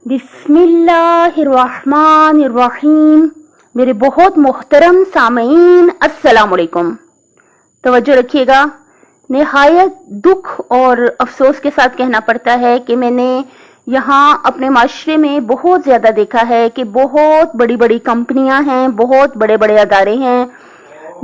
बिस्मिल्लाहिर्रहमानिर्रहीम। मेरे बहुत मोहतरम सामईन, अस्सलाम वालेकुम। तवज्जो रखिएगा। निहायत दुख और अफसोस के साथ कहना पड़ता है कि मैंने यहाँ अपने माशरे में बहुत ज़्यादा देखा है कि बहुत बड़ी बड़ी कंपनियां हैं, बहुत बड़े बड़े अदारे हैं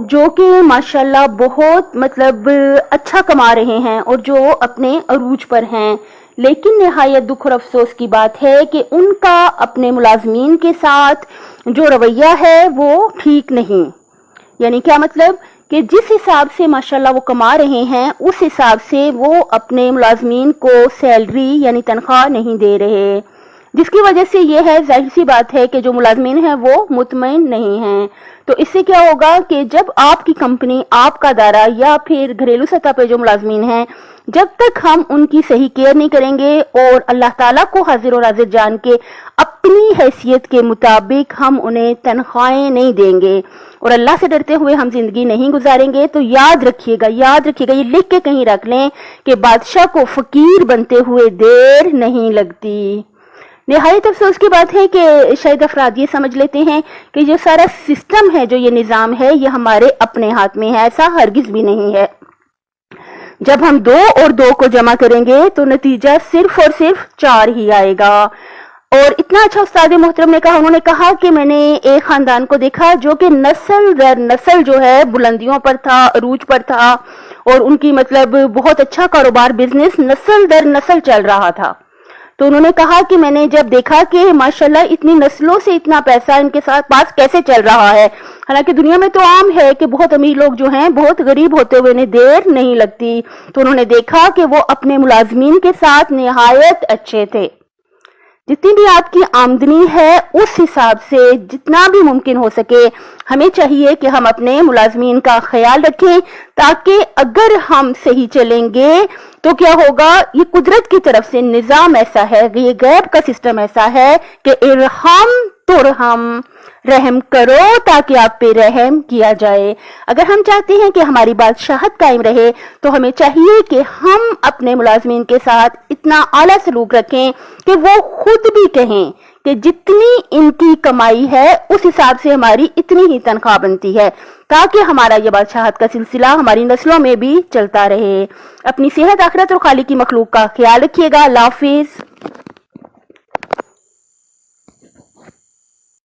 जो कि माशाल्लाह बहुत अच्छा कमा रहे हैं और जो अपने अरूज पर हैं, लेकिन निहायत दुख और अफसोस की बात है कि उनका अपने मुलाजमीन के साथ जो रवैया है वो ठीक नहीं। यानी क्या मतलब कि जिस हिसाब से माशाल्लाह वो कमा रहे हैं उस हिसाब से वो अपने मुलाजमीन को सैलरी यानी तनख्वाह नहीं दे रहे, जिसकी वजह से ये है, जाहिर सी बात है कि जो मुलाजमीन हैं वो मुतमईन नहीं हैं। तो इससे क्या होगा कि जब आपकी कंपनी, आपका अदारा या फिर घरेलू सतह पे जो मुलाजमीन हैं, जब तक हम उनकी सही केयर नहीं करेंगे और अल्लाह ताला को हाजिर और हाजिर जान के अपनी हैसियत के मुताबिक हम उन्हें तनख्वाहें नहीं देंगे और अल्लाह से डरते हुए हम जिंदगी नहीं गुजारेंगे, तो याद रखिएगा, ये लिख के कहीं रख लें कि बादशाह को फकीर बनते हुए देर नहीं लगती। निहायत अफसोस की बात है कि शायद अफराद ये समझ लेते हैं कि जो सारा सिस्टम है, जो ये निज़ाम है, ये हमारे अपने हाथ में है। ऐसा हरगिज भी नहीं है। जब हम 2 और 2 को जमा करेंगे तो नतीजा सिर्फ और सिर्फ 4 ही आएगा। और इतना अच्छा उस्ताद मोहतरम ने कहा, उन्होंने कहा कि मैंने एक खानदान को देखा जो कि नस्ल दर नस्ल जो है बुलंदियों पर था, अरूज पर था और उनकी बहुत अच्छा कारोबार, बिजनेस नस्ल दर नस्ल चल रहा था। तो उन्होंने कहा कि मैंने जब देखा कि माशाल्लाह इतनी नस्लों से इतना पैसा इनके साथ पास कैसे चल रहा है, हालांकि दुनिया में तो आम है कि बहुत अमीर लोग जो हैं बहुत गरीब होते हुए इन्हें देर नहीं लगती, तो उन्होंने देखा कि वो अपने मुलाजमीन के साथ निहायत अच्छे थे। जितनी भी आपकी आमदनी है उस हिसाब से जितना भी मुमकिन हो सके हमें चाहिए कि हम अपने मुलाजमीन का ख्याल रखें, ताकि अगर हम सही चलेंगे तो क्या होगा, ये कुदरत की तरफ से निजाम ऐसा है, ये गैब का सिस्टम ऐसा है कि इरहम तुरहम, रहम करो ताकि आप पे रहम किया जाए। अगर हम चाहते हैं कि हमारी बादशाहत कायम रहे तो हमें चाहिए कि हम अपने मुलाजमीन के साथ इतना आला सलूक रखें कि वो खुद भी कहें कि जितनी इनकी कमाई है उस हिसाब से हमारी इतनी ही तनख्वाह बनती है, ताकि हमारा ये बादशाहत का सिलसिला हमारी नस्लों में भी चलता रहे। अपनी सेहत, आखिरत और खालिक की मखलूक का ख्याल रखिएगा। अल्लाह हाफिज।